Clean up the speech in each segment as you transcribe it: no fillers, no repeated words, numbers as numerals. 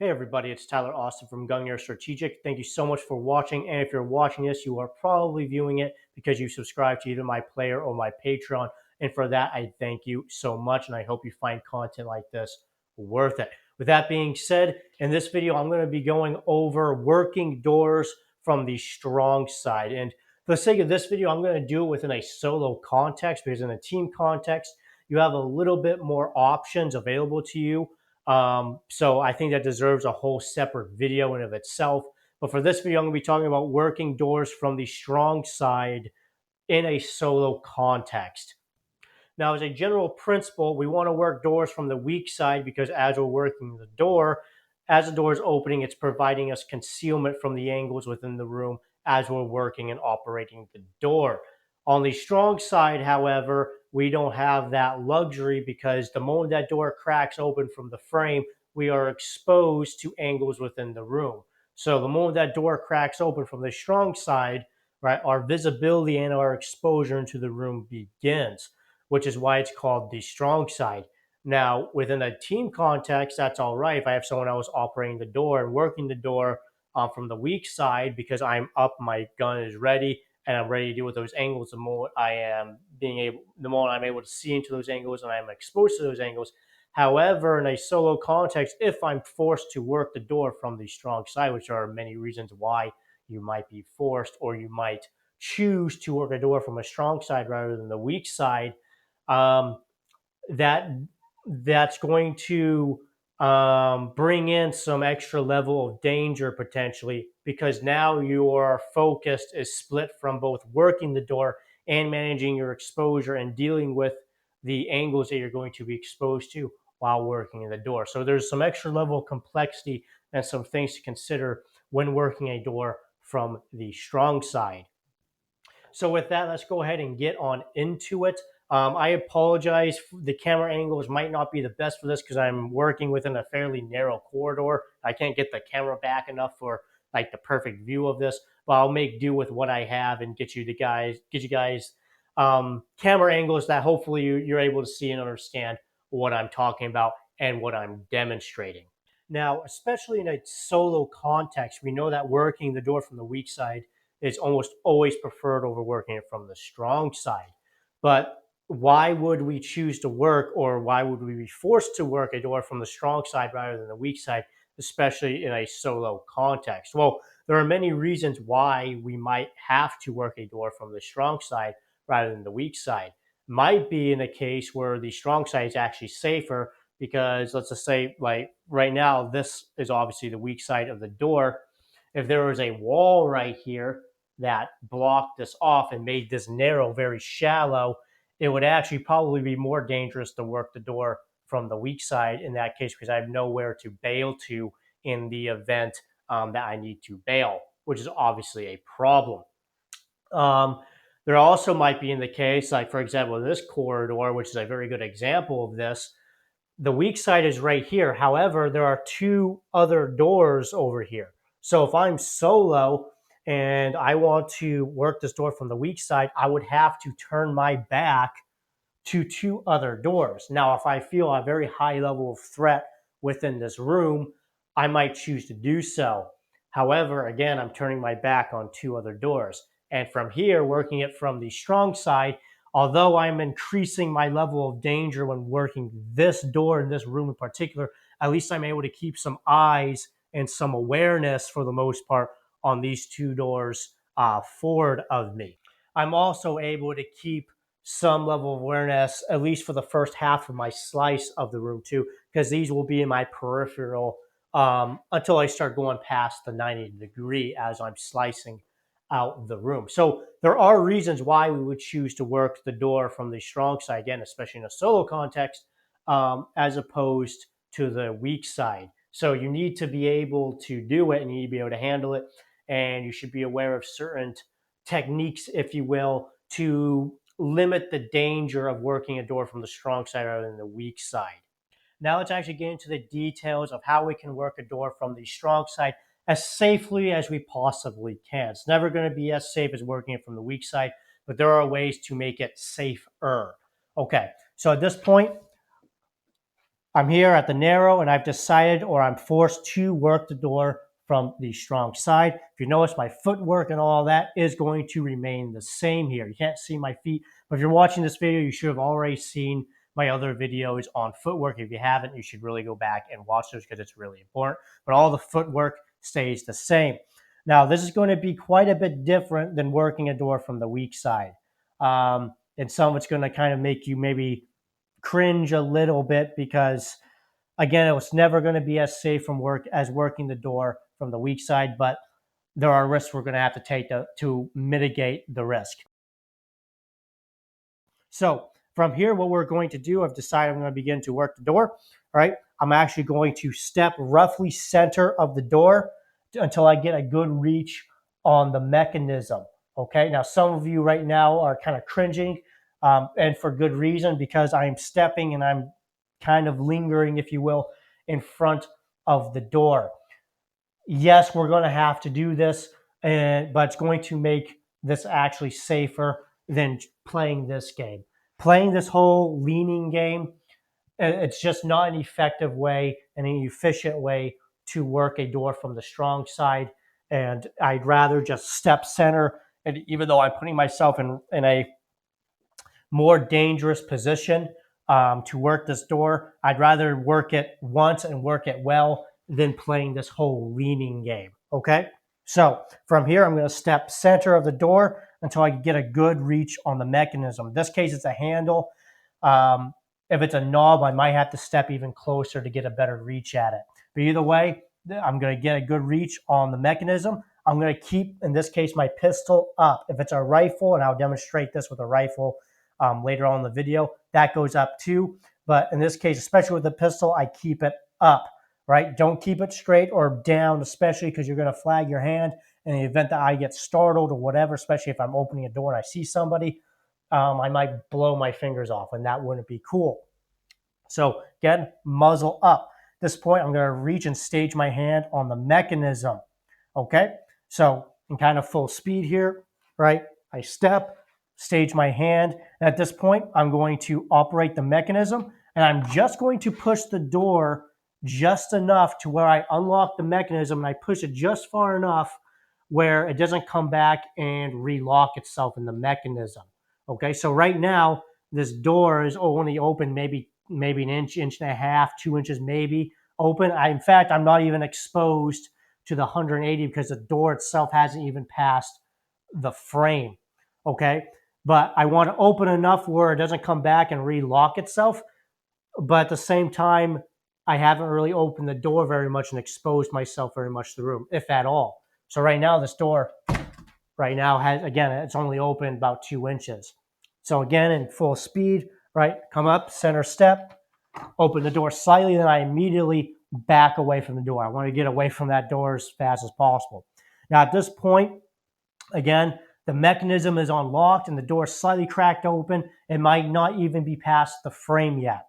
Hey everybody, it's Tyler Austin from Gungnir Strategic. Thank you so much for watching. And if you're watching this, you are probably viewing it because you subscribe to either my player or my Patreon. And for that, I thank you so much. And I hope you find content like this worth it. With that being said, in this video, I'm going to be going over working doors from the strong side. And for the sake of this video, I'm going to do it within a solo context because in a team context, you have a little bit more options available to you. So I think that deserves a whole separate video in of itself. But for this video, I'm going to be talking about working doors from the strong side in a solo context. Now, as a general principle, we want to work doors from the weak side because as we're working the door, as the door is opening, it's providing us concealment from the angles within the room as we're working and operating the door. On the strong side, however, we don't have that luxury because the moment that door cracks open from the frame, we are exposed to angles within the room. So the moment that door cracks open from the strong side, right, our visibility and our exposure into the room begins, which is why it's called the strong side. Now, within a team context, that's all right. If I have someone else operating the door and working the door from the weak side because I'm up, my gun is ready, and I'm ready to deal with those angles. The moment I'm able to see into those angles and I'm exposed to those angles. However, in a solo context, if I'm forced to work the door from the strong side, which are many reasons why you might be forced or you might choose to work a door from a strong side rather than the weak side, um, that's going to bring in some extra level of danger potentially because now your focus is split from both working the door and managing your exposure and dealing with the angles that you're going to be exposed to while working in the door. So there's some extra level of complexity and some things to consider when working a door from the strong side. So with that, let's go ahead and get on into it. I apologize. The camera angles might not be the best for this because I'm working within a fairly narrow corridor. I can't get the camera back enough for like the perfect view of this, but I'll make do with what I have and get you guys camera angles that hopefully you're able to see and understand what I'm talking about and what I'm demonstrating. Now, especially in a solo context, we know that working the door from the weak side is almost always preferred over working it from the strong side. But why would we choose to work, or why would we be forced to work a door from the strong side rather than the weak side, especially in a solo context? Well, there are many reasons why we might have to work a door from the strong side rather than the weak side. Might be in a case where the strong side is actually safer because let's just say, like right now, this is obviously the weak side of the door. If there was a wall right here that blocked this off and made this narrow very shallow, it would actually probably be more dangerous to work the door from the weak side in that case because I have nowhere to bail to in the event that I need to bail, which is obviously a problem. There also might be in the case, like for example, this corridor, which is a very good example of this, the weak side is right here. However, there are two other doors over here. So if I'm solo and I want to work this door from the weak side, I would have to turn my back to two other doors. Now, if I feel a very high level of threat within this room, I might choose to do so. However, again, I'm turning my back on two other doors. And from here, working it from the strong side, although I'm increasing my level of danger when working this door in this room in particular, at least I'm able to keep some eyes and some awareness for the most part on these two doors forward of me. I'm also able to keep some level of awareness, at least for the first half of my slice of the room too, because these will be in my peripheral until I start going past the 90 degree as I'm slicing out the room. So there are reasons why we would choose to work the door from the strong side, again, especially in a solo context, as opposed to the weak side. So you need to be able to do it and you need to be able to handle it. And you should be aware of certain techniques, if you will, to limit the danger of working a door from the strong side rather than the weak side. Now let's actually get into the details of how we can work a door from the strong side as safely as we possibly can. It's never going to be as safe as working it from the weak side, but there are ways to make it safer. Okay, so at this point, I'm here at the narrow and I've decided or I'm forced to work the door from the strong side. If you notice, my footwork and all that is going to remain the same here. You can't see my feet, but if you're watching this video, you should have already seen my other videos on footwork. If you haven't, you should really go back and watch those because it's really important. But all the footwork stays the same. Now, this is going to be quite a bit different than working a door from the weak side. And some of it's going to kind of make you maybe cringe a little bit because again, it was never going to be as safe from work as working the door from the weak side, but there are risks we're going to have to take to mitigate the risk. So from here, what we're going to do, I've decided I'm going to begin to work the door. All right, I'm actually going to step roughly center of the door until I get a good reach on the mechanism. Okay, now some of you right now are kind of cringing, and for good reason, because I'm stepping and I'm kind of lingering, if you will, in front of the door. Yes, we're going to have to do this, but it's going to make this actually safer than playing this game. Playing this whole leaning game, it's just not an effective way and an efficient way to work a door from the strong side. And I'd rather just step center. And even though I'm putting myself in a more dangerous position to work this door, I'd rather work it once and work it well than playing this whole leaning game. Okay. So from here, I'm going to step center of the door until I get a good reach on the mechanism. In this case, it's a handle. If it's a knob, I might have to step even closer to get a better reach at it. But either way, I'm going to get a good reach on the mechanism. I'm going to keep, in this case, my pistol up. If it's a rifle, and I'll demonstrate this with a rifle later on in the video, that goes up too. But in this case, especially with the pistol, I keep it up, right? Don't keep it straight or down, especially because you're going to flag your hand in the event that I get startled or whatever, especially if I'm opening a door and I see somebody. I might blow my fingers off, and that wouldn't be cool. So again, muzzle up. At this point, I'm going to reach and stage my hand on the mechanism. Okay, so in kind of full speed here, right? I step, stage my hand, and at this point, I'm going to operate the mechanism, and I'm just going to push the door just enough to where I unlock the mechanism, and I push it just far enough where it doesn't come back and relock itself in the mechanism. Okay, so right now, this door is only open maybe an inch, inch and a half, 2 inches maybe open. In fact, I'm not even exposed to the 180 because the door itself hasn't even passed the frame. Okay, but I want to open enough where it doesn't come back and relock itself. But at the same time, I haven't really opened the door very much and exposed myself very much to the room, if at all. So right now, this door right now has, again, it's only open about 2 inches. So again, in full speed, right, come up, center step, open the door slightly, then I immediately back away from the door. I want to get away from that door as fast as possible. Now at this point, again, the mechanism is unlocked and the door is slightly cracked open. It might not even be past the frame yet.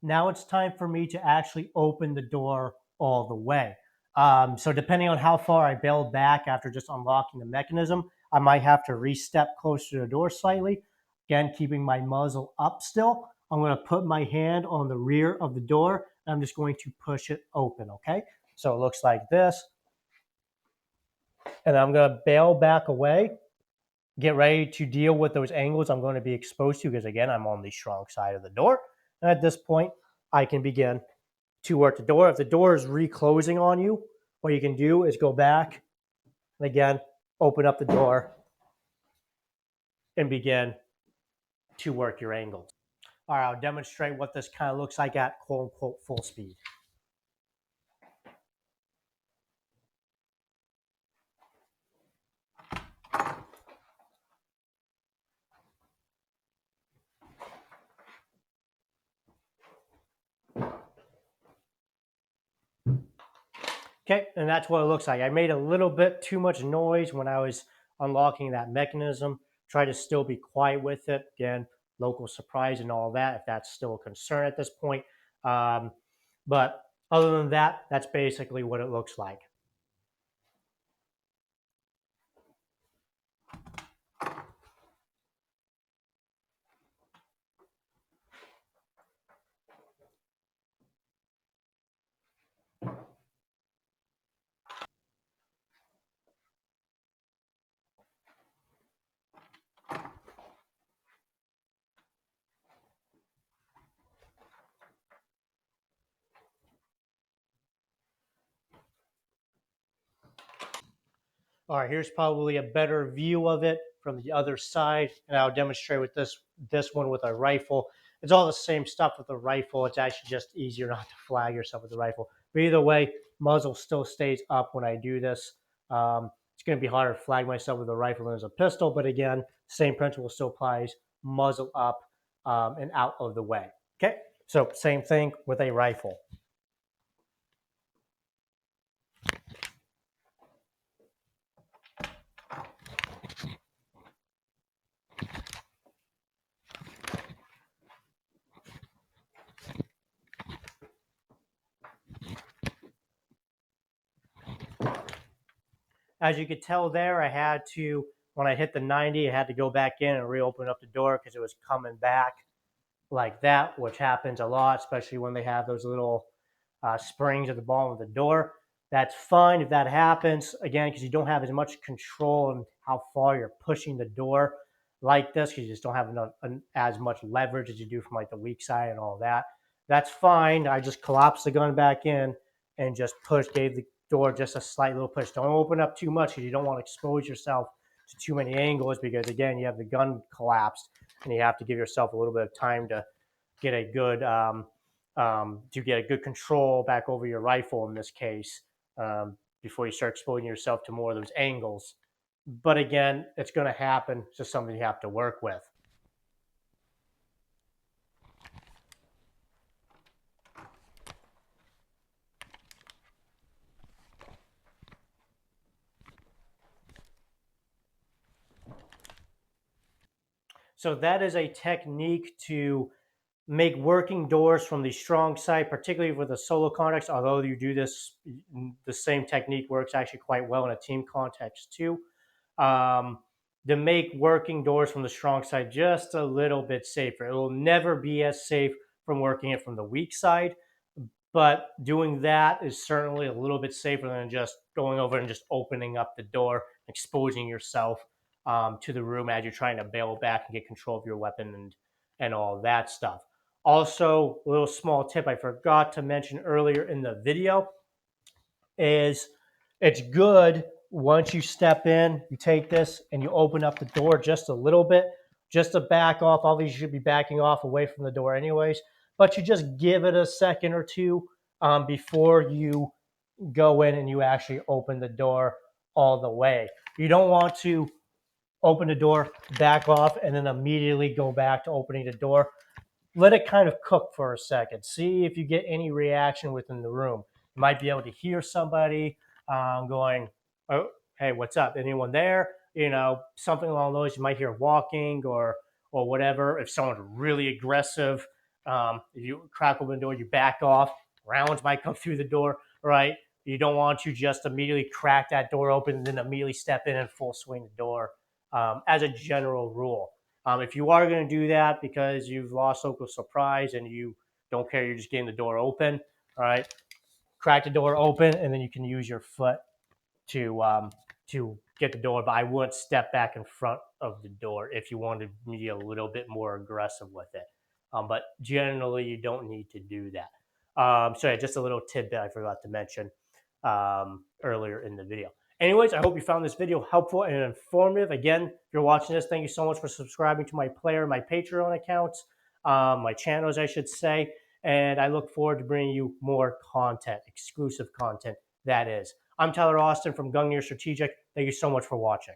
Now it's time for me to actually open the door all the way. So depending on how far I bailed back after just unlocking the mechanism, I might have to re-step closer to the door slightly. Again, keeping my muzzle up still. I'm going to put my hand on the rear of the door, and I'm just going to push it open, okay? So it looks like this. And I'm going to bail back away, get ready to deal with those angles I'm going to be exposed to because, again, I'm on the strong side of the door. And at this point, I can begin to work the door. If the door is reclosing on you, what you can do is go back and again, open up the door and begin to work your angles. All right, I'll demonstrate what this kind of looks like at quote unquote full speed. Okay, and that's what it looks like. I made a little bit too much noise when I was unlocking that mechanism. Try to still be quiet with it. Again, local surprise and all that, if that's still a concern at this point. But other than that, that's basically what it looks like. All right, here's probably a better view of it from the other side, and I'll demonstrate with this one with a rifle. It's all the same stuff with the rifle. It's actually just easier not to flag yourself with the rifle. But either way, muzzle still stays up when I do this. It's going to be harder to flag myself with a rifle than as a pistol, but again, same principle still applies. Muzzle up and out of the way. Okay, so same thing with a rifle. As you could tell there, I had to, when I hit the 90, I had to go back in and reopen up the door because it was coming back like that, which happens a lot, especially when they have those little springs at the bottom of the door. That's fine if that happens, again, because you don't have as much control on how far you're pushing the door like this, because you just don't have enough, as much leverage as you do from like the weak side and all that. That's fine. I just collapsed the gun back in and just gave the door just a slight little push. Don't open up too much because you don't want to expose yourself to too many angles, because again, you have the gun collapsed and you have to give yourself a little bit of time to get a good control back over your rifle in this case, before you start exposing yourself to more of those angles. But again, it's going to happen. It's just something you have to work with. So that is a technique to make working doors from the strong side, particularly with a solo context. Although you do this, the same technique works actually quite well in a team context too. Um, to make working doors from the strong side just a little bit safer. It will never be as safe from working it from the weak side, but doing that is certainly a little bit safer than just going over and just opening up the door, exposing yourself to the room as you're trying to bail back and get control of your weapon and all that stuff. Also, a little small tip I forgot to mention earlier in the video is it's good once you step in, you take this and you open up the door just a little bit, just to back off. Obviously, you should be backing off away from the door anyways, but you just give it a second or two before you go in and you actually open the door all the way. You don't want to open the door, back off, and then immediately go back to opening the door. Let it kind of cook for a second. See if you get any reaction within the room. You might be able to hear somebody going, "Oh, hey, what's up? Anyone there?" You know, something along those. You might hear walking or whatever. If someone's really aggressive, if you crack open the door, you back off. Rounds might come through the door, right? You don't want to just immediately crack that door open and then immediately step in and full swing the door, as a general rule. If you are going to do that because you've lost local surprise and you don't care, you're just getting the door open, all right, crack the door open and then you can use your foot to get the door. But I wouldn't step back in front of the door if you wanted to be a little bit more aggressive with it. But generally, you don't need to do that. So yeah, just a little tidbit I forgot to mention earlier in the video. Anyways, I hope you found this video helpful and informative. Again, if you're watching this, thank you so much for subscribing to my player, my Patreon accounts, my channels, I should say. And I look forward to bringing you more content, exclusive content, that is. I'm Tyler Austin from Gungnir Strategic. Thank you so much for watching.